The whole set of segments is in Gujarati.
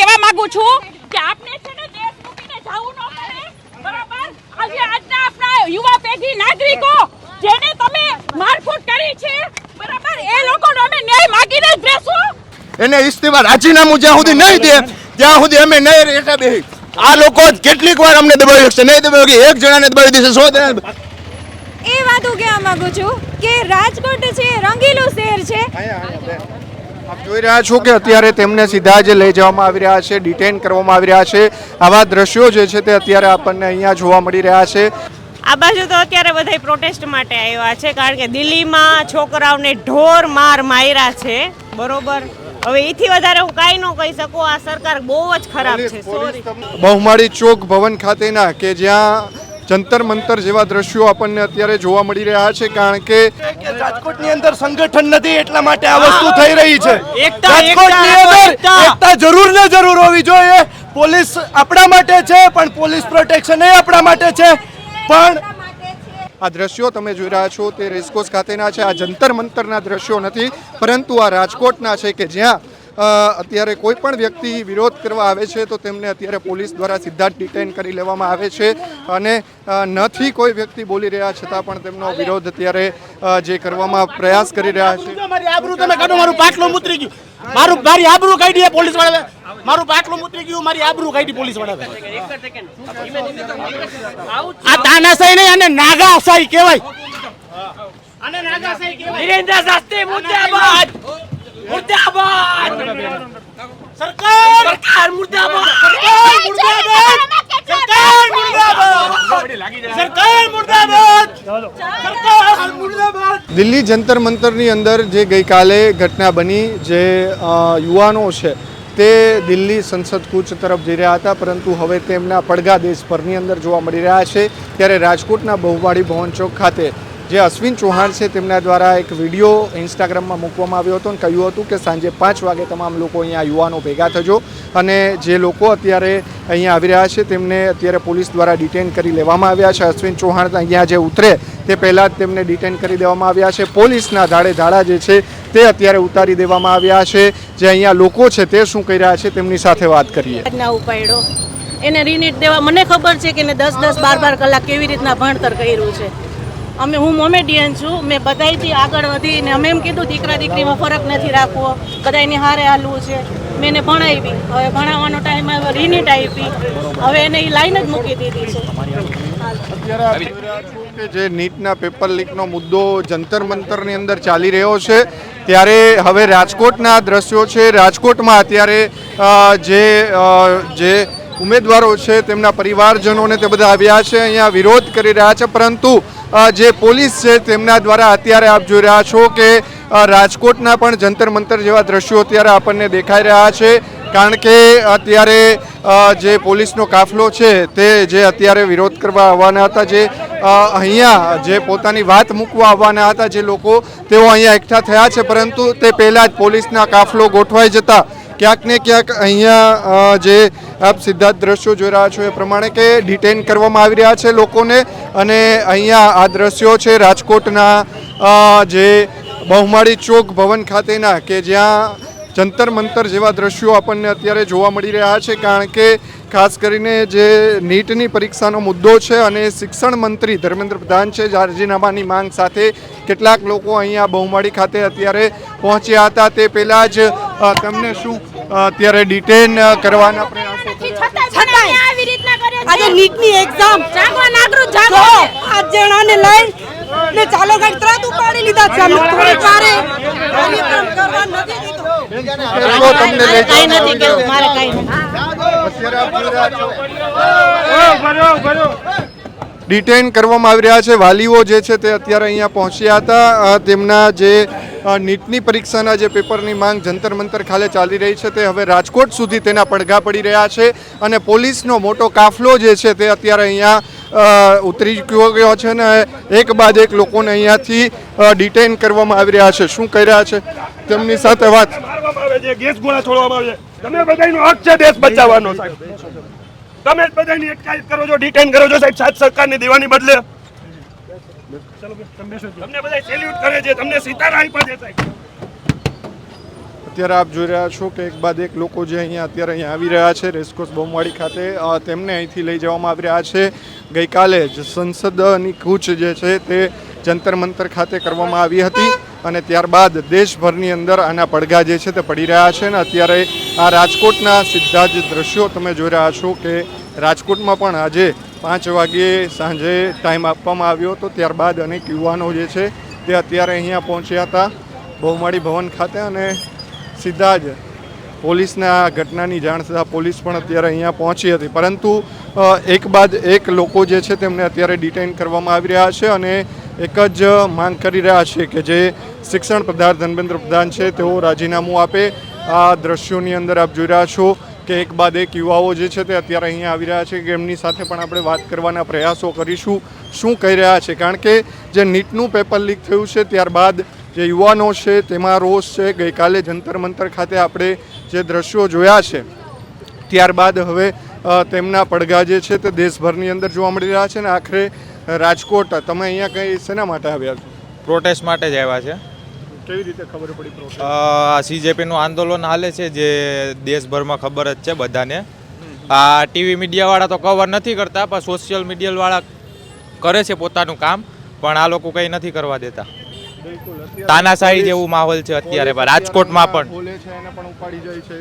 કહેવા માંગુ છું કે આપને છે ને દેશ મૂકીને જવું ન પડે, બરાબર? આજે આજના આપણા યુવા પેઢી નાગરિકો જેને તમે મારફૂટ કરી છે, બરાબર, એ લોકોનો અમે ન્યાય માંગીને જ રહેશું। એને ઇસ્તીફા રાજીનામું જ્યાં સુધી નહીં દે ત્યાં સુધી અમે નહીં રહેતા બેહી। આ લોકો કેટલીક વાર અમને દબાવી શકશે, નહીં દબાવી કે એક જણાને દબાવી દેશે 100 જણા। એ વાત હું કહેવા માંગુ છું કે રાજકોટ છે રંગીલું શહેર છે। આપ જોઈ રહ્યા છો કે અત્યારે તેમને સીધા જ લઈ જવામાં આવી રહ્યા છે, ડિટેન કરવામાં આવી રહ્યા છે। આવા દ્રશ્યો જે છે તે અત્યારે આપણને અહીંયા જોવા મળી રહ્યા છે। આ બાજુ તો અત્યારે બધા પ્રોટેસ્ટ માટે આવ્યા છે, કારણ કે દિલ્હીમાં છોકરાઓને ઢોર માર માર્યા છે, બરોબર? હવે એથી વધારે હું કાંઈ ન કહી શકું, આ સરકાર બહુ જ ખરાબ છે। સોરી। બહુમાળી ચોક ભવન ખાતેના કે જ્યાં જંતર મંતર જેવા દ્રશ્યો આપણને અત્યારે જોવા મળી રહ્યા છે, કારણ કે રાજકોટની અંદર સંગઠન નથી એટલા માટે આ વસ્તુ થઈ રહી છે। રાજકોટની અંદર એકતા જરૂર ને જરૂર હોવી જોઈએ। પોલીસ આપણા માટે છે, પણ પોલીસ પ્રોટેક્શન એ આપણા માટે છે। પણ આ દ્રશ્યો તમે જોઈ રહ્યા છો તે રેસકોર્સ ખાતેના છે, આ જંતર મંતરના દ્રશ્યો નથી, પરંતુ આ રાજકોટના છે કે જ્યાં અત્યારે કોઈ પણ વ્યક્તિ વિરોધ કરવા આવે છે તો તેમને અત્યારે પોલીસ દ્વારા સીધા જ ડિટેન કરી લેવામાં આવે છે, અને નથી કોઈ વ્યક્તિ બોલી રહ્યા છતાં પણ તેમનો વિરોધ અત્યારે જે કરવામાં પ્રયાસ કરી રહ્યા છે। મારી આબરૂ તમે કાઢો, મારું પાટલું ઉતરી ગયું, મારી આબરૂ કાઢી પોલીસ વાળા, મારું પાટલું ઉતરી ગયું, મારી આબરૂ કાઢી પોલીસ વાળા। આ તાનાશાહી નહીં, આને નાગાશાહી કહેવાય, આને નાગાશાહી કહેવાય। વિરેન્દ્ર શાસ્ત્રી મુર્દાબાદ, મુર્દાબાદ, સરકાર મુર્દાબાદ, સરકાર મુર્દાબાદ, સરકાર મુર્દાબાદ, સરકાર મુર્દાબાદ, સરકાર મુર્દાબાદ। દિલ્હી જંતર મંતરની અંદર જે ગઈકાલે ઘટના બની, જે યુવાનો છે તે દિલ્હી સંસદ કૂચ તરફ જઈ રહ્યા હતા, પરંતુ હવે તેમના પડઘા દેશભરની અંદર જોવા મળી રહ્યા છે। ત્યારે રાજકોટના બહુમાળી ભવન ચોક ખાતે જે અશ્વિન ચૌહાણ છે તેમના દ્વારા એક વિડીયો ઇન્સ્ટાગ્રામમાં મૂકવામાં આવ્યો હતો અને કહ્યું હતું કે સાંજે 5 વાગે તમામ લોકો અહીંયા યુવાનો ભેગા થજો, અને જે લોકો અત્યારે અહીંયા આવી રહ્યા છે તેમને અત્યારે પોલીસ દ્વારા ડિટેન કરી લેવામાં આવ્યા છે। અશ્વિન ચૌહાણ અહીંયા જે ઉતરે તે પહેલાં જ તેમને ડિટેન કરી દેવામાં આવ્યા છે। પોલીસના ધાડે ધાડા જે છે તે અત્યારે ઉતારી દેવામાં આવ્યા છે। જે અહીંયા લોકો છે તે શું કહી રહ્યા છે તેમની સાથે વાત કરીએ। ઉપાડ્યો એને રિનીટ દેવા, મને ખબર છે કે એને 10-10, 12-12 કલાક કેવી રીતના ભણતર કર્યું છે। હું મોમેડિયન છું, મેં બધાયથી આગળ વધીને અમે એમ કીધું દીકરા દીકરીમાં ફરક નથી રાખવો, બધાયની હારે હાલવું છે। મેં એને ભણાવી, હવે ભણાવવાનો ટાઈમ આવ્યો, રિનીટ આપી, હવે એને એ લાઈન જ મૂકી દીધી છે। કે જે નીટના પેપર લીકનો મુદ્દો જંતર મંતરની અંદર ચાલી રહ્યો છે, ત્યારે હવે રાજકોટના દ્રશ્યો છે। રાજકોટમાં અત્યારે જે ઉમેદવારો છે તેમના પરિવારજનોને તે બધા આવ્યા છે, અહીંયા વિરોધ કરી રહ્યા છે, પરંતુ જે પોલીસ છે તેમના દ્વારા અત્યારે આપ જોઈ રહ્યા છો કે રાજકોટના પણ જંતર મંતર જેવા દ્રશ્યો અત્યારે આપણને દેખાઈ રહ્યા છે, કારણ કે અત્યારે જે પોલીસનો કાફલો છે તે જે અત્યારે વિરોધ કરવા આવવાના હતા, જે અહીંયા જે પોતાની વાત મૂકવા આવવાના હતા જે લોકો, તેઓ અહીંયા એકઠા થયા છે, પરંતુ તે પહેલાં જ પોલીસના કાફલો ગોઠવાઈ જતા ક્યાંક ને ક્યાંક અહીંયા જે આપ સીધા દ્રશ્યો જોઈ રહ્યા છો એ પ્રમાણે કે ડિટેન કરવામાં આવી રહ્યા છે લોકોને। અને અહીંયા આ દ્રશ્યો છે રાજકોટના જે બહુમાળી ચોક ભવન ખાતેના કે જ્યાં જંતર મંતર જેવા દ્રશ્યો આપણને અત્યારે જોવા મળી રહ્યા છે, કારણ કે ખાસ કરીને જે નીટની પરીક્ષાનો મુદ્દો છે અને શિક્ષણ મંત્રી ધર્મેન્દ્ર પ્રધાન છે, રાજીનામાની માંગ સાથે કેટલાક લોકો અહીંયા બહુમાળી ખાતે અત્યારે પહોંચ્યા હતા। તે પહેલાં જ તમને શું અત્યારે ડિટેન કરવાના પ્રયાસો આજે નીટની એક્ઝામ જાગવા નાગરું જાગો 5 જણાને લઈને ચાલો ગાડી તરત ઉપાડી લીધા છે। અમે થોડી વારે કાર્યક્રમ કરવા નથી દીધો, તમને લઈ કાઈ નથી કેવું, મારે કાઈ નથી। ડિટેન કરવામાં આવી રહ્યા છે। વાલીઓ જે છે તે અત્યારે અહીંયા પહોંચ્યા હતા, તેમના જે નીટની પરીક્ષાના જે પેપરની માંગ જંતર મંતર ખાતે ચાલી રહી છે તે હવે રાજકોટ સુધી તેના પડઘા પડી રહ્યા છે, અને પોલીસનો મોટો કાફલો જે છે તે અત્યારે અહીંયા ઉતરી ગયો છે ને એક બાદ એક લોકોને અહીંયાથી ડિટેન કરવામાં આવી રહ્યા છે। શું કહી રહ્યા છે તેમની સાથે વાત। ગેસ ગોળા છોડવામાં આવે છે, તમે બધાનો હક છે દેશ બચાવવાનો સાહેબ, તમે જ બધાની અટકાયત કરો છો, ડિટેન કરો છો સાહેબ, સાથ સરકારની દેવાની બદલે તમને બધા સેલ્યુટ કરે છે, તમને સિતારા આપ્યા છે સાહેબ। અત્યારે આપ જોઈ રહ્યા છો કે એક બાદ એક લોકો જે અત્યારે અહીંયા આવી રહ્યા છે રેસકોર્સ બહુમાળી ખાતે, તેમને અહીંથી લઈ જવામાં આવી રહ્યા છે. ગઈકાલે જ સંસદની કૂચ જે છે તે જંતર મંતર ખાતે કરવામાં આવી હતી અને ત્યારબાદ દેશભરની અંદર આના પડઘા જે છે તે પડી રહ્યા છે. અને અત્યારે આ રાજકોટના સીધા જ દ્રશ્યો તમે જોઈ રહ્યા છો કે રાજકોટમાં પણ આજે 5 વાગ્યે સાંજે ટાઈમ આપવામાં આવ્યો હતો. ત્યારબાદ અનેક યુવાનો જે છે તે અત્યારે અહીંયા પહોંચ્યા હતા બહુમાળી ભવન ખાતે અને સીધા જ પોલીસના ઘટનાની જાણ થતાં પોલીસ પણ અત્યારે અહીંયા પહોંચી હતી. પરંતુ એક બાદ એક લોકો જે છે તેમને અત્યારે ડિટેઇન કરવામાં આવી રહ્યા છે અને એક જ માંગ કરી રહ્યા છે કે જે શિક્ષણ પ્રધાન ધર્મેન્દ્ર પ્રધાન છે તેઓ રાજીનામું આપે. આ દ્રશ્યોની અંદર આપ જોઈ રહ્યા છો કે એક બાદ એક યુવાઓ જે છે તે અત્યારે અહીંયા આવી રહ્યા છે કે એમની સાથે પણ આપણે વાત કરવાના પ્રયાસો કરીશું શું કહી રહ્યા છે. કારણ કે જે નીટનું પેપર લીક થયું છે ત્યારબાદ જે યુવાનો છે તેમાં રોષ છે. ગઈકાલે જંતર મંતર ખાતે આપણે જે દ્રશ્યો જોયા છે ત્યારબાદ હવે તેમના પડઘા જે છે તે દેશભરની અંદર જોવા મળી રહ્યા છે. ને આખરે રાજકોટ તમે અહીંયા કંઈ શેના માટે આવ્યા છો? પ્રોટેસ્ટ માટે જ આવ્યા છે. કેવી રીતે ખબર પડી પ્રોટેસ્ટ? CJPનું આંદોલન હાલે છે જે દેશભરમાં ખબર જ છે બધાને. આ ટીવી મીડિયાવાળા તો કવર નથી કરતા પણ સોશિયલ મીડિયાવાળા કરે છે પોતાનું કામ, પણ આ લોકો કંઈ નથી કરવા દેતા. તાનાશાહી જેવું માહોલ છે અત્યારે રાજકોટમાં પણ.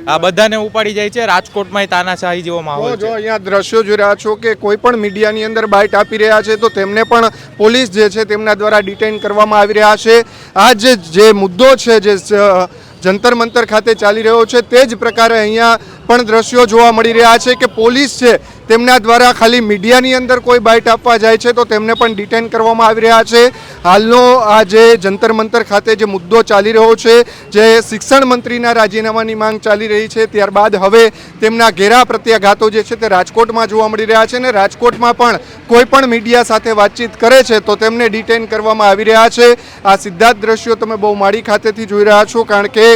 આ બધાને ઉપાડી જાય છે. રાજકોટમાં તાનાશાહી જેવો માહોલ જો છે. અહીંયા દ્રશ્યો જોઈ રહ્યા છો કે કોઈ પણ મીડિયાની અંદર બાઇટ આપી રહ્યા છે તો તેમને પણ પોલીસ જે છે તેમના દ્વારા ડિટેઇન કરવામાં આવી રહ્યા છે. આ જે મુદ્દો છે જે જંતર મંતર ખાતે ચાલી રહ્યો છે તે જ પ્રકારે અહીંયા પણ દ્રશ્યો જોવા મળી રહ્યા છે કે પોલીસ છે તેમના દ્વારા ખાલી મીડિયાની અંદર કોઈ બાઇટ આપવા જાય છે તો તેમને પણ ડિટેન કરવામાં આવી રહ્યા છે. હાલનો આ જે જંતર મંતર ખાતે જે મુદ્દો ચાલી રહ્યો છે જે શિક્ષણ મંત્રીના રાજીનામાની માંગ ચાલી રહી છે ત્યારબાદ હવે તેમના ઘેરા પ્રત્યાઘાતો જે છે તે રાજકોટમાં જોવા મળી રહ્યા છે. ને રાજકોટમાં પણ કોઈ પણ મીડિયા સાથે વાતચીત કરે છે તો તેમને ડિટેન કરવામાં આવી રહ્યા છે. આ સીધા જ દ્રશ્યો તમે બહુમાળી ખાતેથી જોઈ રહ્યા છો કારણ કે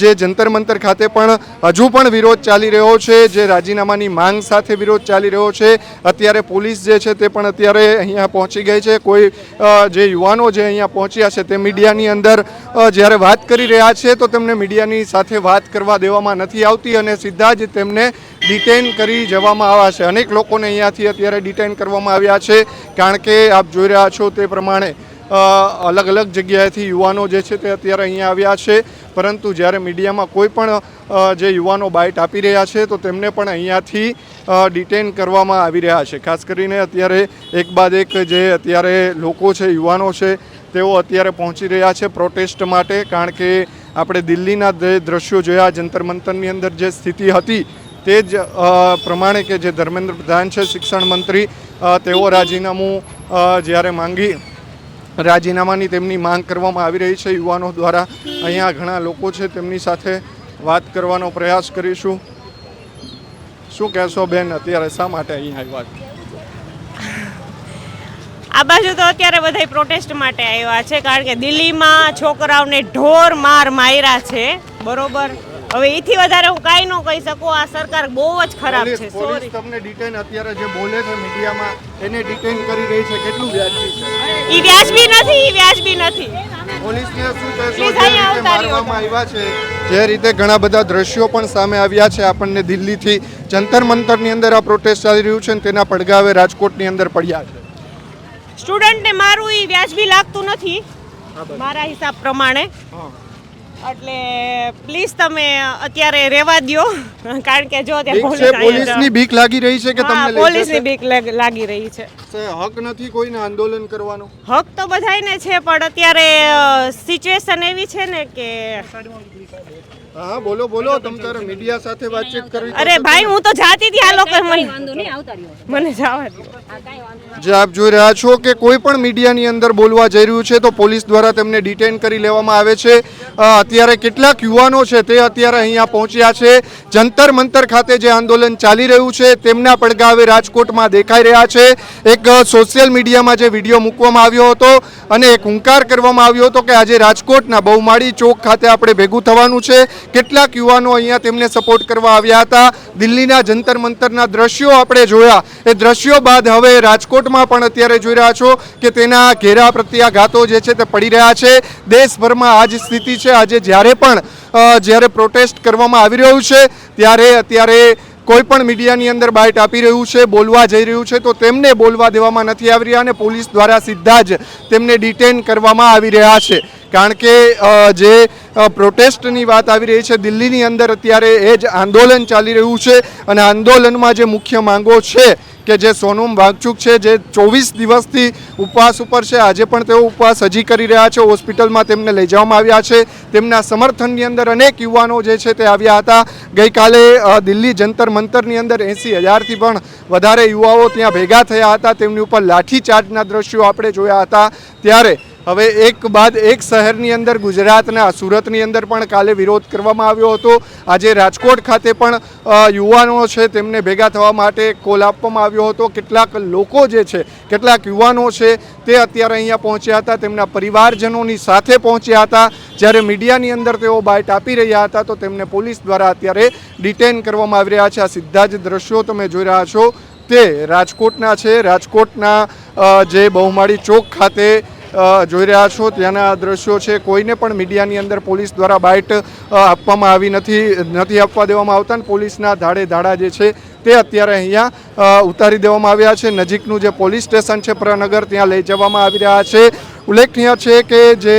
જે જંતર મંતર ખાતે પણ હજુ પણ વિરોધ ચાલી રહ્યો છે. જે રાજીનામાની માંગ સાથે વિરોધ ચાલી રહ્યો છે. અત્યારે પોલીસ જે છે તે પણ અત્યારે અહીંયા પહોંચી ગઈ છે. કોઈ જે યુવાનો જે અહીંયા પહોંચ્યા છે તે મીડિયાની અંદર જ્યારે વાત કરી રહ્યા છે તો તેમને મીડિયાની સાથે વાત કરવા દેવામાં નથી આવતી અને સીધા જ તેમને ડિટેન કરી જવામાં આવ્યા છે. અનેક લોકોને અહીંયાથી અત્યારે ડિટેન કરવામાં આવ્યા છે કારણ કે આપ જોઈ રહ્યા છો તે પ્રમાણે અલગ અલગ જગ્યાએથી યુવાનો જે છે તે અત્યારે અહીંયા આવ્યા છે. પરંતુ જ્યારે મીડિયામાં કોઈ પણ જે યુવાનો બાઇટ આપી રહ્યા છે તો તેમને પણ અહીંયાથી ડિટેન કરવામાં આવી રહ્યા છે. ખાસ કરીને અત્યારે એક બાદ એક જે અત્યારે લોકો છે યુવાનો છે તેઓ અત્યારે પહોંચી રહ્યા છે પ્રોટેસ્ટ માટે. કારણ કે આપણે દિલ્હીના જે દ્રશ્યો જોયા જંતર મંતરની અંદર જે સ્થિતિ હતી તે જ પ્રમાણે કે જે ધર્મેન્દ્ર પ્રધાન છે શિક્ષણ મંત્રી તેઓ રાજીનામું જ્યારે રાજીનામાની તેમની માંગ કરવામાં આવી રહી છે યુવાનો દ્વારા. અહીંયા ઘણા લોકો છે તેમની સાથે વાત કરવાનો પ્રયાસ કરીશું. શું કહેશો બેન, અત્યારે શા માટે અહીંયા આવ્યા? આ બાજુ તો અત્યારે બધા પ્રોટેસ્ટ માટે આવ્યા છે કારણ કે દિલ્હીમાં છોકરાઓને ઢોર માર માર્યા છે. બરોબર, હવે એથી વધારે હું કાંઈ ન કહી શકું. આ સરકાર બહુ જ ખરાબ છે. પોલીસ તમને ડિટેન અત્યારે જે બોલે છે મીડિયામાં એને ડિટેન કરી રહી છે, કેટલું વ્યાજબી છે? ઈ વ્યાજબી નથી, ઈ વ્યાજબી નથી. પોલીસને શું કહેશો જે રીતે મારવામાં આવ્યા છે, જે રીતે ઘણા બધા દ્રશ્યો પણ સામે આવ્યા છે આપણને દિલ્હીથી જંતર મંતરની અંદર આ પ્રોટેસ્ટ ચાલી રહ્યું છે અને તેના પડઘા હવે રાજકોટની અંદર પડ્યા છે. સ્ટુડન્ટને મારવું ઈ વ્યાજબી લાગતું નથી મારા હિસાબ પ્રમાણે. એટલે પ્લીઝ તમે અત્યારે રહેવા દો કારણ કે જો ત્યાં પોલીસની બીક લાગી રહી છે કે તમને પોલીસની બીક લાગી રહી છે. હક નથી કોઈને આંદોલન કરવાનો? હક તો બધાયને છે પણ અત્યારે સિચ્યુએશન એવી છે ને કે હા બોલો બોલો, તમ તારે મીડિયા સાથે વાતચીત કરવી. અરે ભાઈ હું તો જાતી હતી, આ લોકો મને જવા દો. જે આપ જોઈ રહ્યા છો કે કોઈ પણ મીડિયાની અંદર બોલવા જઈ રહ્યું છે તો પોલીસ દ્વારા તેમને ડિટેન કરી લેવામાં આવે છે. અત્યારે કેટલાક યુવાનો છે તે અત્યારે અહીંયા પહોંચ્યા છે. જંતર મંતર ખાતે જે આંદોલન ચાલી રહ્યું છે તેમના પડઘા હવે રાજકોટમાં દેખાઈ રહ્યા છે. એક સોશિયલ મીડિયામાં જે વિડીયો મૂકવામાં આવ્યો હતો અને એક હુંકાર કરવામાં આવ્યો હતો કે આજે રાજકોટના બહુમાળી ચોક ખાતે આપણે ભેગું થવાનું છે કેટલાક યુવાનો અહીંયા તેમને સપોર્ટ કરવા આવ્યા હતા. દિલ્હીના જંતર મંતરના દ્રશ્યો આપણે જોયા. એ દ્રશ્યો બાદ હવે રાજકોટમાં પણ અત્યારે જોઈ રહ્યા છો કે તેના ઘેરા પ્રત્યાઘાતો જે છે તે પડી રહ્યા છે. દેશભરમાં આ જ સ્થિતિ છે. આજે જ્યારે પ્રોટેસ્ટ કરવામાં આવી રહ્યું છે ત્યારે અત્યારે કોઈ પણ મીડિયાની અંદર બાઇટ આપી રહ્યું છે, બોલવા જઈ રહ્યું છે તો તેમને બોલવા દેવામાં નથી આવી રહ્યા અને પોલીસ દ્વારા સીધા જ તેમને ડિટેન કરવામાં આવી રહ્યા છે. કારણ કે જે પ્રોટેસ્ટની વાત આવી રહી છે દિલ્હીની અંદર અત્યારે એ જ આંદોલન ચાલી રહ્યું છે અને આંદોલનમાં જે મુખ્ય માંગો છે કે જે સોનમ વાંગચુક છે જે 24 દિવસથી ઉપવાસ ઉપર છે, આજે પણ તેઓ ઉપવાસ હજી કરી રહ્યા છે. હોસ્પિટલમાં તેમને લઈ જવામાં આવ્યા છે. તેમના સમર્થનની અંદર અનેક યુવાનો જે છે તે આવ્યા હતા. ગઈકાલે દિલ્હી જંતર મંતરની અંદર 80,000થી પણ વધારે યુવાઓ ત્યાં ભેગા થયા હતા. તેમની ઉપર લાઠીચાર્જના દ્રશ્યો આપણે જોયા હતા. ત્યારે હવે એક બાદ એક શહેરની અંદર ગુજરાતના સુરતની અંદર પણ કાલે વિરોધ કરવામાં આવ્યો હતો. આજે રાજકોટ ખાતે પણ યુવાનો છે તેમને ભેગા થવા માટે કોલ આપવામાં આવ્યો હતો. કેટલાક લોકો જે છે, કેટલાક યુવાનો છે તે અત્યારે અહીંયા પહોંચ્યા હતા, તેમના પરિવારજનોની સાથે પહોંચ્યા હતા. જ્યારે મીડિયાની અંદર તેઓ બાઇટ આપી રહ્યા હતા તો તેમને પોલીસ દ્વારા અત્યારે ડિટેન કરવામાં આવી રહ્યા છે. આ સીધા જ દ્રશ્યો તમે જોઈ રહ્યા છો તે રાજકોટના છે. રાજકોટના જે બહુમાળી ચોક ખાતે જોઈ રહ્યા છો ત્યાંના દ્રશ્યો છે. કોઈને પણ મીડિયાની અંદર પોલીસ દ્વારા બાઇટ આપવામાં આવી નથી આપવા દેવામાં આવતા અને પોલીસના ધાડે ધાડા જે છે તે અત્યારે અહીંયા ઉતારી દેવામાં આવ્યા છે. નજીકનું જે પોલીસ સ્ટેશન છે પ્રનગર, ત્યાં લઈ જવામાં આવી રહ્યા છે. ઉલ્લેખનીય છે કે જે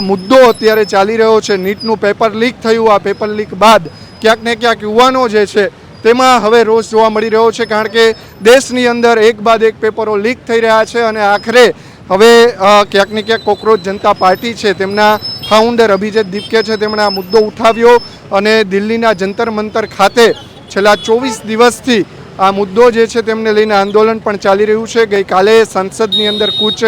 મુદ્દો અત્યારે ચાલી રહ્યો છે, નીટનું પેપર લીક થયું, આ પેપર લીક બાદ ક્યાંક ને ક્યાંક યુવાનો જે છે તેમાં હવે રોષ જોવા મળી રહ્યો છે. કારણ કે દેશની અંદર એક બાદ એક પેપરો લીક થઈ રહ્યા છે અને આખરે હવે ક્યાંક ને ક્યાંક કોકરોચ જનતા પાર્ટી છે તેમના ફાઉન્ડર અભિજીત દીપકે છે તેમણે આ મુદ્દો ઉઠાવ્યો અને દિલ્હીના જંતર મંતર ખાતે છેલ્લા 24 દિવસથી આ મુદ્દો જે છે તેમને લઈને આંદોલન પણ ચાલી રહ્યું છે. ગઈકાલે સંસદની અંદર કૂચ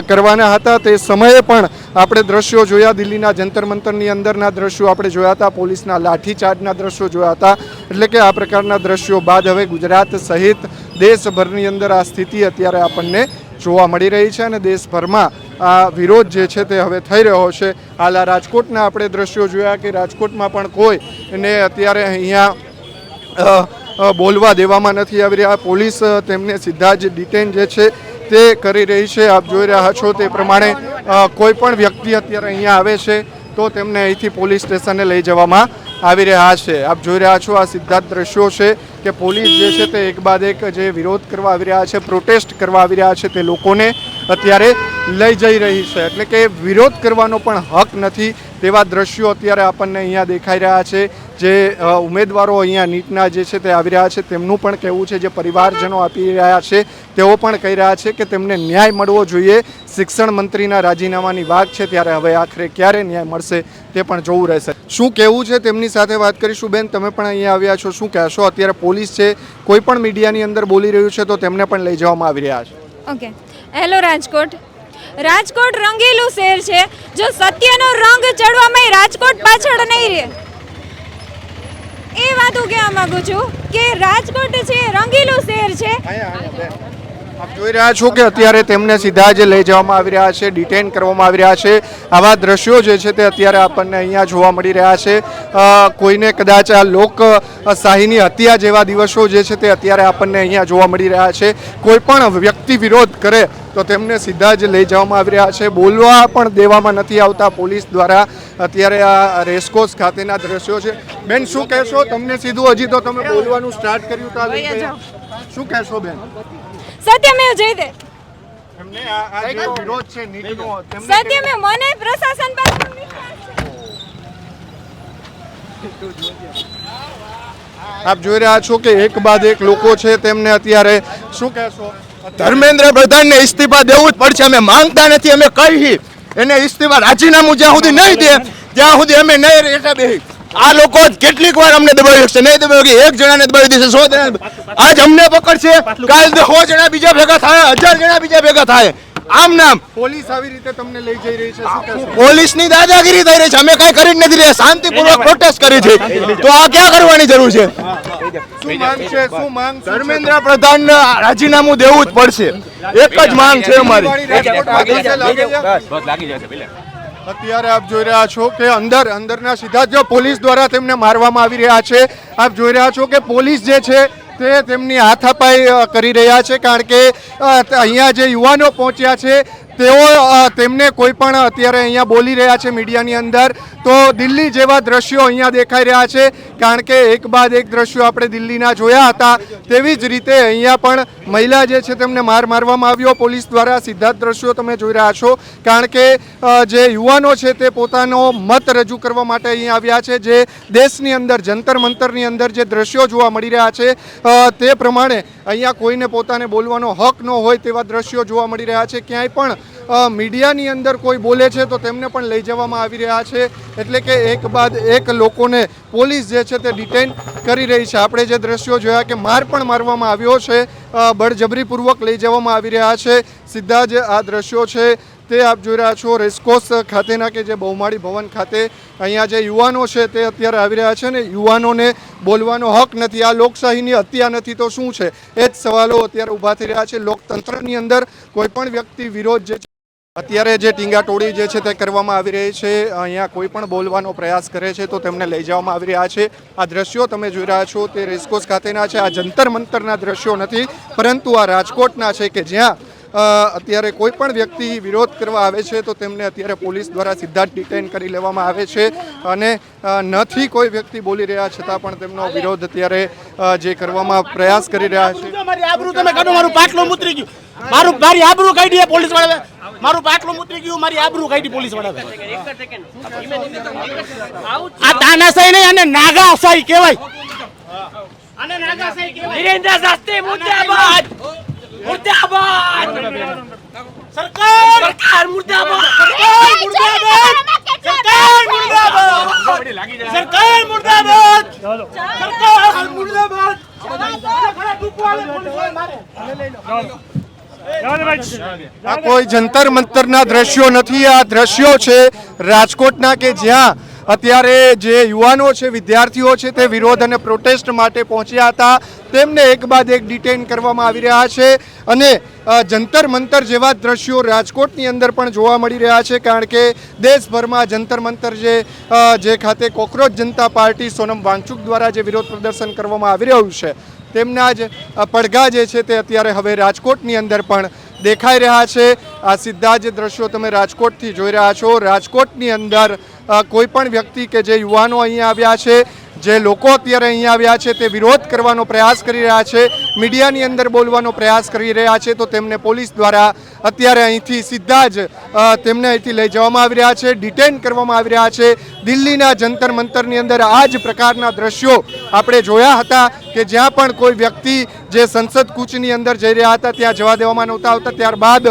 કરવાના હતા તે સમયે પણ આપણે દ્રશ્યો જોયા. દિલ્હીના જંતર મંતરની અંદરના દ્રશ્યો આપણે જોયા હતા, પોલીસના લાઠીચાર્જના દ્રશ્યો જોયા હતા. એટલે કે આ પ્રકારના દ્રશ્યો બાદ હવે ગુજરાત સહિત દેશભરની અંદર આ સ્થિતિ અત્યારે આપણને જોવા મળી રહી છે અને દેશભરમાં આ વિરોધ જે છે તે હવે થઈ રહ્યો છે. હાલ આ રાજકોટના આપણે દ્રશ્યો જોયા કે રાજકોટમાં પણ કોઈને અત્યારે અહીંયા બોલવા દેવામાં નથી આવી રહ્યા. પોલીસ તેમને સીધા જ ડિટેન જે છે તે કરી રહી છે. આપ જોઈ રહ્યા છો તે પ્રમાણે કોઈ પણ વ્યક્તિ અત્યારે અહીંયા આવે છે તો તેમને અહીંથી પોલીસ સ્ટેશને લઈ જવામાં આવી રહ્યા છે. આપ જોઈ રહ્યા છો આ સીધા દ્રશ્યો છે કે પોલીસ જે છે તે એક બાદ એક જે વિરોધ કરવા આવી રહ્યા છે, પ્રોટેસ્ટ કરવા આવી રહ્યા છે તે લોકોને અત્યારે લઈ જઈ રહી છે. એટલે કે વિરોધ કરવાનો પણ હક નથી તેવા દ્રશ્યો અત્યારે આપણને અહીંયા દેખાઈ રહ્યા છે. જે ઉમેદવારો અહીંયા નીટના જે છે તે આવી રહ્યા છે તેમનું પણ કહેવું છે, જે પરિવારજનો આપી રહ્યા છે તેઓ પણ કહી રહ્યા છે કે તેમને ન્યાય મળવો જોઈએ. શિક્ષણ મંત્રીના રાજીનામાની વાત છે ત્યારે હવે આખરે ક્યારે ન્યાય મળશે તે પણ જોવું રહેશે. શું કહેવું છે તેમની સાથે વાત કરીશું. બેન, તમે પણ અહીંયા આવ્યા છો, શું કહેશો? અત્યારે પોલીસ છે કોઈ પણ મીડિયાની અંદર બોલી રહ્યું છે તો તેમને પણ લઈ જવામાં આવી રહ્યા છે. Okay, hello Rajkot. રાજકોટ રંગીલું શહેર છે. જો સત્યનો રંગ ચડવામાં રાજકોટ પાછળ નહીં રહે, એ વાત હું કહેવા માંગુ છું કે રાજકોટ છે રંગીલું શહેર છે. આપ જોઈ રહ્યા છો કે અત્યારે તેમને સીધા જ લઈ જવામાં આવી રહ્યા છે, ડિટેન કરવામાં આવી રહ્યા છે. આવા દ્રશ્યો જે છે તે અત્યારે આપણને અહીંયા જોવા મળી રહ્યા છે. કોઈને કદાચ આ લોકશાહીની હત્યા જેવા દિવસો જે છે તે અત્યારે આપણને અહીંયા જોવા મળી રહ્યા છે. કોઈ પણ વ્યક્તિ વિરોધ કરે તો તેમને સીધા જ લઈ જવામાં આવી રહ્યા છે. બોલવા પણ દેવામાં નથી આવતા પોલીસ દ્વારા. અત્યારે આ રેસકોર્સ ખાતેના દ્રશ્યો છે. બેન, શું કહેશો? તમને સીધું હજી તો તમે બોલવાનું સ્ટાર્ટ કર્યું તો શું કહેશો બેન? સત્યમેવ જયતે. એમને આ જે વિરોધ છે નીટનો, સત્યમેવ, મને પ્રશાસન પર આપ જોઈ રહ્યા છો કે એક બાદ એક લોકો છે તેમને અત્યારે શું કહેશો? ધર્મેન્દ્ર પ્રધાનને ઇસ્તીફા દેવું જ પડશે. અમે માંગતા નથી, અમે કહી એને ઇસ્તીફા રાજીનામું જ્યાં સુધી નહીં દે ત્યાં સુધી અમે નહીં રહેતા બેહી. આ લોકો કેટલીક વાર અમને દબાવી શકશે, નહીં દબાવી એક જણાને દબાવી દેશે, 100 જણા. આજ અમને પકડશે, કાલ 100 જણા બીજા ભેગા થાય, 1000 જણા બીજા ભેગા થાય. આમ નામ પોલીસ આવી રીતે તમને લઈ જઈ રહી છે, શું કહેશો? પોલીસની દાદાગીરી થઈ રહી છે. અમે કઈ કરી જ નથી રહ્યા, શાંતિપૂર્વક પ્રોટેસ્ટ કરી છે. તો આ ક્યાં કરવાની જરૂર છે? શું માંગ છે? શું માંગ? ધર્મેન્દ્ર પ્રધાનને રાજીનામું દેવું જ પડશે. એક જ માંગ છે અમારી. અત્યારે આપ જોઈ રહ્યા છો કે અંદરના સીધા જ પોલીસ દ્વારા તેમને મારવામાં આવી રહ્યા છે. આપ જોઈ રહ્યા છો કે પોલીસ જે છે તે તેમની હાથાપાઈ કરી રહ્યા છે, કારણ કે અહીંયા જે યુવાનો પહોંચ્યા છે તેઓ તેમને કોઈ પણ અત્યારે અહીંયા બોલી રહ્યા છે મીડિયાની અંદર. તો દિલ્હી જેવા દ્રશ્યો અહીંયા દેખાઈ રહ્યા છે, કારણ કે એક બાદ એક દ્રશ્યો આપણે દિલ્હીના જોયા હતા. તેવી જ રીતે અહીંયા પણ મહિલા જે છે તેમને મારવામાં આવ્યો પોલીસ દ્વારા. સીધા જ દ્રશ્યો તમે જોઈ રહ્યા છો, કારણ કે જે યુવાનો છે તે પોતાનો મત રજૂ કરવા માટે અહીંયા આવ્યા છે. જે દેશની અંદર જંતર મંતરની અંદર જે દ્રશ્યો જોવા મળી રહ્યા છે તે પ્રમાણે અહીંયા કોઈને પોતાને બોલવાનો હક ન હોય તેવા દ્રશ્યો જોવા મળી રહ્યા છે. ક્યાંય પણ મીડિયાની અંદર કોઈ બોલે છે તો તેમને પણ લઈ જવામાં આવી રહ્યા છે. એટલે કે એક બાદ એક લોકોને પોલીસ જે છે તે ડિટેન કરી રહી છે. આપણે જે દ્રશ્યો જોયા કે માર પણ મારવામાં આવ્યો છે, બળજબરીપૂર્વક લઈ જવામાં આવી રહ્યા છે. સીધા જ આ દ્રશ્યો છે તે આપ જોઈ રહ્યા છો રેસકોર્સ ખાતેના, કે જે બહુમાળી ભવન ખાતે અહીંયા જે યુવાનો છે તે અત્યારે આવી રહ્યા છે ને યુવાનોને બોલવાનો હક નથી. આ લોકશાહીની હત્યા નથી તો શું છે? એ જ સવાલો અત્યારે ઊભા થઈ રહ્યા છે. લોકતંત્રની અંદર કોઈ પણ વ્યક્તિ વિરોધ જે અત્યારે જે ટીંગાટોળી જે છે તે કરવામાં આવી રહી છે, અહીંયા કોઈ પણ બોલવાનો પ્રયાસ કરે છે તો તેમને લઈ જવામાં આવી રહ્યા છે. આ દ્રશ્યો તમે જોઈ રહ્યા છો તે રેસકોર્સ ખાતેના છે. આ જંતર મંતરના દ્રશ્યો નથી, પરંતુ આ રાજકોટના છે, કે જ્યાં અત્યારે કોઈ પણ વ્યક્તિ વિરોધ કરવા આવે છે તો તેમને અત્યારે પોલીસ દ્વારા સીધા જ ડિટેન કરી લેવામાં આવે છે. અને નથી કોઈ વ્યક્તિ બોલી રહ્યા છતાં પણ તેમનો વિરોધ અત્યારે જે કરવામાં પ્રયાસ કરી રહ્યા છે. મારી આબરૂ તમે કાઢો, મારું પાટલું મુતરી ગયું, મારી આબરૂ કાઢી પોલીસ વાળા, મારું પાટલું મુતરી ગયું, મારી આબરૂ કાઢી પોલીસ વાળા. આ તાનાશાહી નહીં, અને નાગાશાહી કહેવાય. આને નાગાશાહી કહેવાય. વિરેન્દ્ર શાસ્ત્રી મુર્દાબાદ, મુર્દાબાદ, સરકાર મુર્દાબાદ, સરકાર મુર્દાબાદ, સરકાર મુર્દાબાદ, સરકાર મુર્દાબાદ, સરકાર મુર્દાબાદ. આ કોઈ જંતર મંતરના દ્રશ્યો નથી. આ દ્રશ્યો છે રાજકોટના, કે જ્યાં અત્યારે જે યુવાનો છે, વિદ્યાર્થીઓ છે, તે વિરોધ અને પ્રોટેસ્ટ માટે પહોંચ્યા હતા. તેમને એક બાદ એક ડિટેન કરવામાં આવી રહ્યા છે. અને જંતર મંતર જેવા દ્રશ્યો રાજકોટની અંદર પણ જોવા મળી રહ્યા છે, કારણ કે દેશભરમાં જંતર મંતર જે ખાતે કોકરોચ જનતા પાર્ટી સોનમ વાંગચુક દ્વારા જે વિરોધ પ્રદર્શન કરવામાં આવી રહ્યું છે તેમના જ પડઘા જે છે તે અત્યારે હવે રાજકોટની અંદર પણ દેખાઈ રહ્યા છે. આ સીધા જ દ્રશ્યો તમે રાજકોટથી જોઈ રહ્યા છો. રાજકોટની અંદર કોઈ પણ વ્યક્તિ કે જે યુવાનો અહીંયા આવ્યા છે, જે લોકો અત્યારે અહીંયા આવ્યા છે, તે વિરોધ કરવાનો પ્રયાસ કરી રહ્યા છે, મીડિયાની અંદર બોલવાનો પ્રયાસ કરી રહ્યા છે, તો તેમને પોલીસ દ્વારા અત્યારે અહીંથી સીધા જ તેમને અહીંથી લઈ જવામાં આવી રહ્યા છે, ડિટેન કરવામાં આવી રહ્યા છે. દિલ્હીના જંતર મંતરની અંદર આ જ પ્રકારના દ્રશ્યો આપણે જોયા હતા, કે જ્યાં પણ કોઈ વ્યક્તિ જે સંસદ કૂચની અંદર જઈ રહ્યા હતા ત્યાં જવા દેવામાં નહોતા આવતા. ત્યારબાદ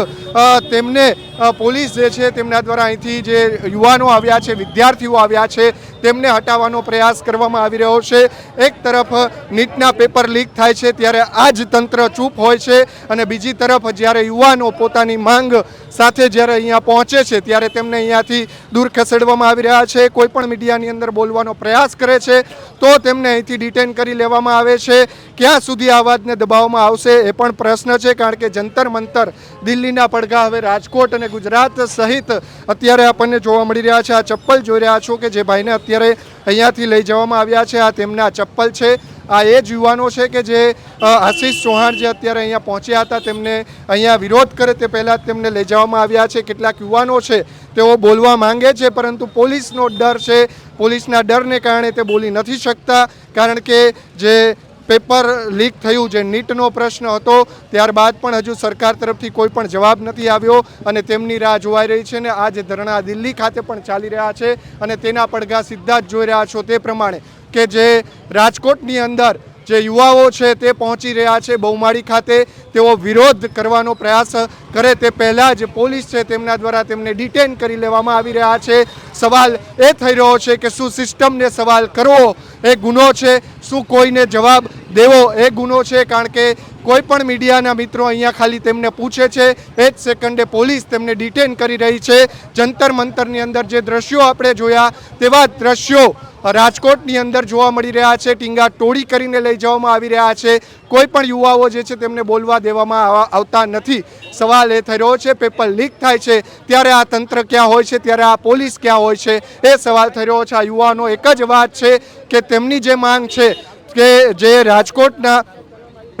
તેમને પોલીસ જે છે તેમના દ્વારા અહીંથી જે યુવાનો આવ્યા છે, વિદ્યાર્થીઓ આવ્યા છે, તેમને હટાવવાનો પ્રયાસ કરવામાં આવી રહ્યો છે. એક તરફ નીટના પેપર લીક થાય છે ત્યારે આ જ તંત્ર ચૂપ હોય છે, અને બીજી તરફ જ્યારે યુવાનો પોતાની માંગ સાથે જ્યારે અહીંયા પહોંચે છે ત્યારે તેમને અહીંયાથી દૂર ખસેડવામાં આવી રહ્યા છે. કોઈ પણ મીડિયાની અંદર બોલવાનો પ્રયાસ કરે છે તો તેમને અહીંથી ડિટેન કરી લેવામાં આવે છે. ક્યાં સુધી આ અવાજને દબાવવામાં આવશે એ પણ પ્રશ્ન છે, કારણ કે જંતર મંતર દિલ્હીના પડઘા હવે રાજકોટ અને ગુજરાત સહિત અત્યારે આપણને જોવા મળી રહ્યા છે. આ ચપ્પલ જોઈ રહ્યા છો કે જે ભાઈને અત્યારે અહીંયાથી લઈ જવામાં આવ્યા છે, આ તેમના ચપ્પલ છે. આ એ જ યુવાનો છે કે જે આશીષ ચૌહાણ જે અત્યારે અહીંયા પહોંચ્યા હતા તેમને અહીંયા વિરોધ કરે તે પહેલાં જ તેમને લઈ જવામાં આવ્યા છે. કેટલાક યુવાનો છે તેઓ બોલવા માંગે છે, પરંતુ પોલીસનો ડર છે, પોલીસના ડરને કારણે તે બોલી નથી શકતા. કારણ કે જે પેપર લીક થયું, જે નીટનો પ્રશ્ન હતો, ત્યારબાદ પણ હજુ સરકાર તરફથી કોઈ પણ જવાબ નથી આવ્યો અને તેમની રાહ જોવાઈ રહી છે. ને આ જે ધરણા દિલ્હી ખાતે પણ ચાલી રહ્યા છે અને તેના પડઘા સીધા જ જોઈ રહ્યા છો તે પ્રમાણે, કે જે રાજકોટની અંદર જે યુવાઓ છે તે પહોંચી રહ્યા છે બહુમાળી ખાતે. તેઓ વિરોધ કરવાનો પ્રયાસ કરે તે પહેલાં જ પોલીસ છે તેમના દ્વારા તેમને ડિટેન કરી લેવામાં આવી રહ્યા છે. સવાલ એ થઈ રહ્યો છે કે શું સિસ્ટમને સવાલ કરવો એ ગુનો છે, શું કોઈને જવાબ દેવો એ ગુનો છે? કારણ કે કોઈ પણ મીડિયાના મિત્રો અહીંયા ખાલી તેમને પૂછે છે એ જ સેકન્ડે પોલીસ તેમને ડિટેન કરી રહી છે. જંતર મંતરની અંદર જે દ્રશ્યો આપણે જોયા તેવા દ્રશ્યો રાજકોટની અંદર જોવા મળી રહ્યા છે. ટીંગા ટોળી કરીને લઈ જવામાં આવી રહ્યા છે. કોઈ પણ યુવાઓ જે છે તેમને બોલવા દેવામાં આવતા નથી. સવાલ એ થઈ રહ્યો છે પેપર લીક થાય છે ત્યારે આ તંત્ર ક્યાં હોય છે, ત્યારે આ પોલીસ ક્યાં હોય છે, એ સવાલ થઈ રહ્યો છે. આ યુવાનો એક જ વાત છે કે તેમની જે માંગ છે કે જે રાજકોટના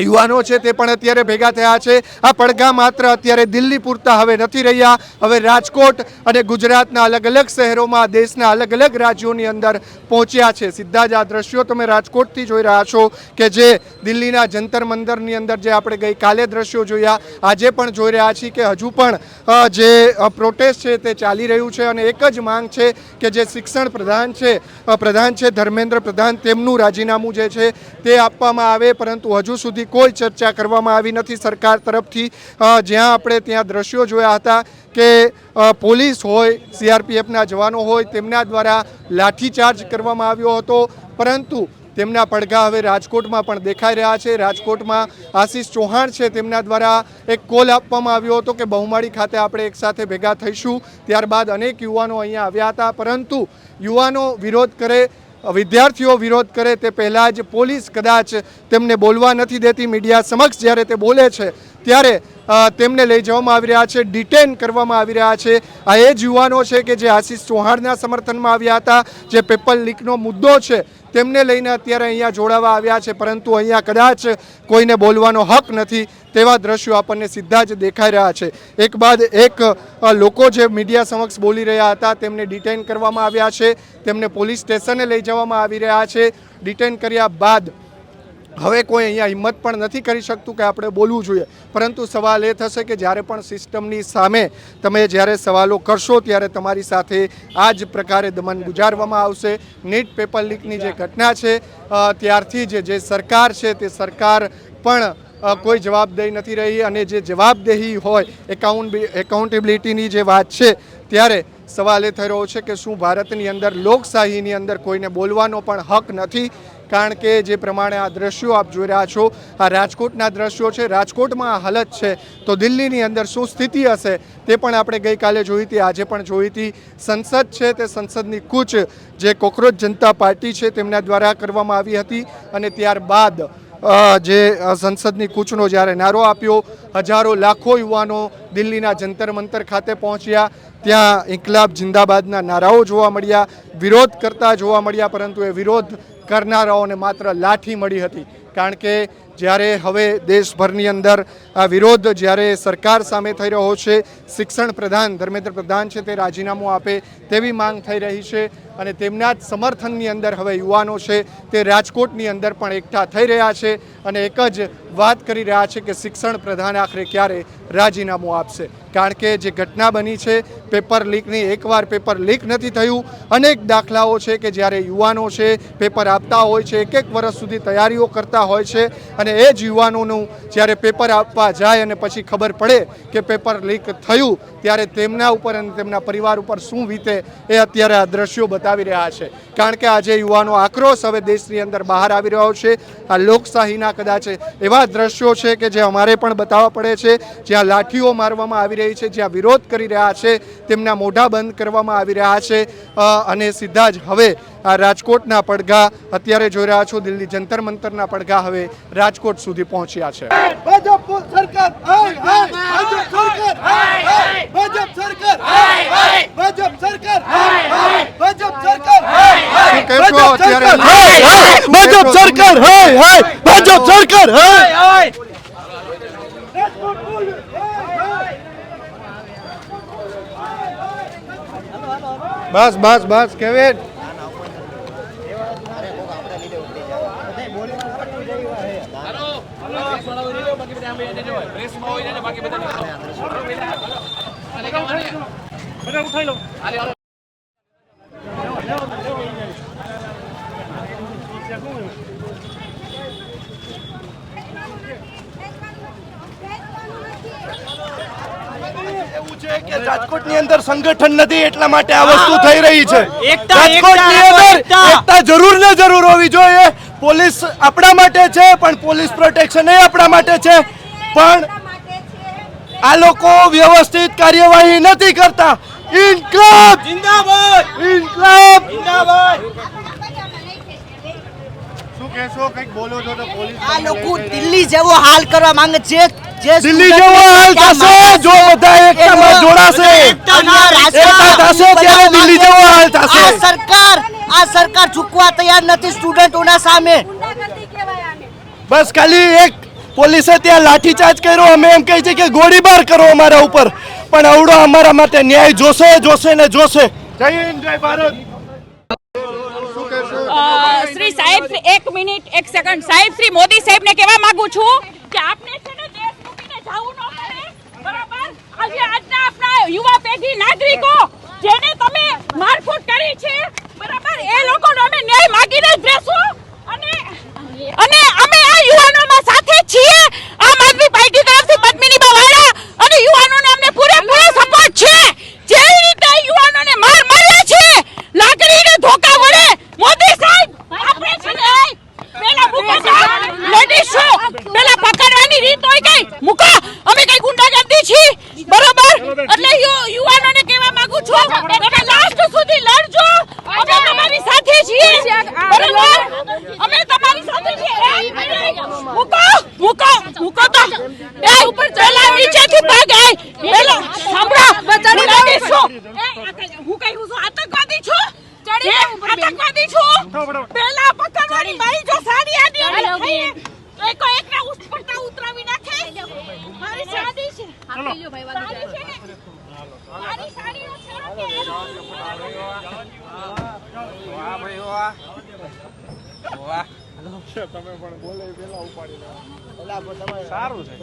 યુવાનો છે તે પણ અત્યારે ભેગા થયા છે. આ પડઘા માત્ર અત્યારે દિલ્હી પૂરતા હવે નથી રહ્યા, હવે રાજકોટ અને ગુજરાતના અલગ અલગ શહેરોમાં, દેશના અલગ અલગ રાજ્યોની અંદર પહોંચ્યા છે. સીધા જ આ દ્રશ્યો તમે રાજકોટથી જોઈ રહ્યા છો કે જે દિલ્હીના જંતર મંતરની અંદર જે આપણે ગઈકાલે દ્રશ્યો જોયા, આજે પણ જોઈ રહ્યા છીએ કે હજુ પણ જે પ્રોટેસ્ટ છે તે ચાલી રહ્યું છે. અને એક જ માંગ છે કે જે શિક્ષણ પ્રધાન છે ધર્મેન્દ્ર પ્રધાન, તેમનું રાજીનામું જે છે તે આપવામાં આવે, પરંતુ હજુ સુધી કોઈ ચર્ચા કરવામાં આવી નથી સરકાર તરફથી. જ્યાં આપણે ત્યાં દ્રશ્યો જોયા હતા કે પોલીસ હોય, સીઆરપીએફના જવાનો હોય, તેમના દ્વારા લાઠીચાર્જ કરવામાં આવ્યો હતો, પરંતુ તેમના પડઘા હવે રાજકોટમાં પણ દેખાઈ રહ્યા છે. રાજકોટમાં આશીષ ચૌહાણ છે તેમના દ્વારા એક કોલ આપવામાં આવ્યો હતો કે બહુમાળી ખાતે આપણે એકસાથે ભેગા થઈશું. ત્યારબાદ અનેક યુવાનો અહીંયા આવ્યા હતા, પરંતુ યુવાનો વિરોધ કરે, વિદ્યાર્થીઓ વિરોધ કરે તે પહેલાં જ પોલીસ કદાચ તેમને બોલવા નથી દેતી. મીડિયા સમક્ષ જ્યારે તે બોલે છે ત્યારે તેમને લઈ જવામાં આવી રહ્યા છે, ડિટેન કરવામાં આવી રહ્યા છે. આ એ જ યુવાનો છે કે જે આશીષ ચૌહાણના સમર્થનમાં આવ્યા હતા, જે પેપર લીકનો મુદ્દો છે તેમને લઈને અત્યારે અહીંયા જોડાવા આવ્યા છે, પરંતુ અહીંયા કદાચ કોઈને બોલવાનો હક નથી. તેવા દ્રશ્યો આપણને સીધા જ દેખાઈ રહ્યા છે. એક બાદ એક લોકો જે મીડિયા સમક્ષ બોલી રહ્યા હતા તેમને ડિટેન કરવામાં આવ્યા છે, તેમને પોલીસ સ્ટેશને લઈ જવામાં આવી રહ્યા છે. ડિટેન કર્યા બાદ હવે કોઈ અહીંયા હિંમત પણ નથી કરી શકતું કે આપણે બોલવું જોઈએ, પરંતુ સવાલ એ થશે કે જ્યારે પણ સિસ્ટમની સામે તમે જ્યારે સવાલો કરશો ત્યારે તમારી સાથે આ જ પ્રકારે દમન ગુજારવામાં આવશે. નીટ પેપર લીકની જે ઘટના છે ત્યારથી જે સરકાર છે તે સરકાર પણ કોઈ જવાબદેહી નથી રહી, અને જે જવાબદેહી હોય, એકાઉન્ટેબિલિટીની જે વાત છે ત્યારે સવાલ એ થઈ રહ્યો છે કે શું ભારતની અંદર લોકશાહીની અંદર કોઈને બોલવાનો પણ હક નથી? કારણ કે જે પ્રમાણે આ દ્રશ્યો આપ જોઈ રહ્યા છો, આ રાજકોટના દ્રશ્યો છે. રાજકોટમાં આ હાલત છે તો દિલ્હીની અંદર શું સ્થિતિ હશે તે પણ આપણે ગઈકાલે જોઈ હતી, આજે પણ જોઈ હતી. સંસદ છે તે સંસદની કૂચ જે કોકરોચ જનતા પાર્ટી છે તેમના દ્વારા કરવામાં આવી હતી, અને ત્યારબાદ જે સંસદની કૂચનો જ્યારે નારો આપ્યો, હજારો લાખો યુવાનો દિલ્હીના જંતર મંતર ખાતે પહોંચ્યા. ત્યાં ઇન્કલાબ જિંદાબાદના નારાઓ જોવા મળ્યા, વિરોધ કરતા જોવા મળ્યા, પરંતુ એ વિરોધ કરનારાઓને માત્ર લાઠી મળી હતી. કારણ કે જ્યારે હવે દેશભરની અંદર આ વિરોધ જ્યારે સરકાર સામે થઈ રહ્યો છે, શિક્ષણ પ્રધાન ધર્મેન્દ્ર પ્રધાન છે તે રાજીનામું આપે તેવી માંગ થઈ રહી છે, અને તેમના જ સમર્થનની અંદર હવે યુવાનો છે તે રાજકોટની અંદર પણ એકઠા થઈ રહ્યા છે, અને એક જ વાત કરી રહ્યા છે કે શિક્ષણ પ્રધાન આખરે ક્યારે રાજીનામું આપશે. કારણ કે જે ઘટના બની છે પેપર લીકની, એકવાર પેપર લીક નથી થયું, અનેક દાખલાઓ છે કે જ્યારે યુવાનો છે પેપર આપતા હોય છે, એક વર્ષ સુધી તૈયારીઓ કરતા હોય છે, અને એ જ યુવાનોનું જ્યારે પેપર આપવા જાય અને પછી ખબર પડે કે પેપર લીક થયું ત્યારે તેમના ઉપર અને તેમના પરિવાર ઉપર શું વીતે એ અત્યારે આ દ્રશ્યો બતાવી રહ્યા છે. કારણ કે આજે યુવાનો આક્રોશ હવે દેશની અંદર બહાર આવી રહ્યો છે. આ લોકશાહીના કદાચ એવા દ્રશ્યો છે કે જે અમારે પણ બતાવવા પડે છે, જ્યાં લાઠીઓ મારવામાં આવી રહી છે, જ્યાં વિરોધ કરી રહ્યા છે, તેમના મોઢા બંધ કરવામાં આવી રહ્યા છે, અને સીધા જ હવે આ રાજકોટના પડઘા અત્યારે જોઈ રહ્યા છો, દિલ્હી જંતર મંતરના પડઘા હવે રાજકોટ સુધી પહોંચ્યા છે. બસ બસ બસ કેવિન, રાજકોટની અંદર સંગઠન નથી એટલા માટે આ વસ્તુ થઈ રહી છે. રાજકોટની અંદર એકતા જરૂર ને જરૂર હોવી જોઈએ. પોલીસ આપણા માટે છે, પણ પોલીસ પ્રોટેક્શન એ આપણા માટે છે, પણ આ લોકો વ્યવસ્થિત કાર્યવાહી નથી કરતા. ઇન્કલાબ જિંદાબાદ, ઇન્કલાબ જિંદાબાદ. શું કહેશો, કંઈક બોલો છો તો પોલીસ આ લોકો દિલ્હી જેવો હાલ કરવા માંગે છે. દિલ્હી જેવો હાલ થશે જો બધા એકતામાં જોડાશે, એકતા થશે ત્યારે દિલ્હી જેવો હાલ થશે. આ સરકાર ઝૂકવા તૈયાર નથી સ્ટુડન્ટોના સામે. બસ ખાલી એક પોલીસે ત્યાં લાઠીચાર્જ કર્યો, અમે એમ કહે છે કે ગોળીબાર કરો અમારા ઉપર, પણ અવડો અમારા માટે ન્યાય જોશે, જોશે ને જોશે. જય હિન્દ, જય ભારત. શ્રી સાહેબ, એક મિનિટ, એક સેકન્ડ. સાહેબ, શ્રી મોદી સાહેબ ને કહેવા માંગુ છું કે આપને છે ને દેશ મૂકીને જવું ન પડે, બરાબર? આજે આજના આપણા યુવા પેઢી નાગરિકો જેને તમે મારફૂટ કરી છે, બરાબર, એ લોકોનો અમે ન્યાય માંગીને જ રહેશું. અને અમે આ યુવાનોમાં સાથે છીએ. આમ આદમી પાર્ટી તરફથી પદ્મિની વાળા અને યુવાનોને અમને પૂરેપૂરો સપોર્ટ છે. જેવી રીતે યુવાનોને માર્યા છે લાકડીને ધોકા વડે, મોદી સાહેબ આપણે છે ને પેલા મૂકો લેડીઝો, પેલા પકડવાની રીત હોય કઈ મૂકો. અમે કઈ ગુંડાગર્દી છીએ, બરોબર? એટલે યુવાનોને કહેવા માંગુ છું તમે લાસ્ટ સુધી લડજો. અમે તમારી સાથે છીએ, બરોબર? અમે તમારી સાથે છીએ. મૂકો મૂકો મૂકો તો એ ઉપર ચલા, નીચેથી ભાગ આય. પેલા સાંભળો, લેડીઝો, હું કઈ છું આતંકવાદી છું, આતંકવાદી છું. પેલા પકડવાની મારી જો સાડી આડી થઈ એકો એકના ઉપર ઉતરાવી નાખે. મારી સાડી છે, સાડી છે ને, મારી સાડીનો છેડો કે વાહ ભાઈ વાહ વાહ. તમે પણ બોલે પેલા ઉપાડી લો. સારું છે.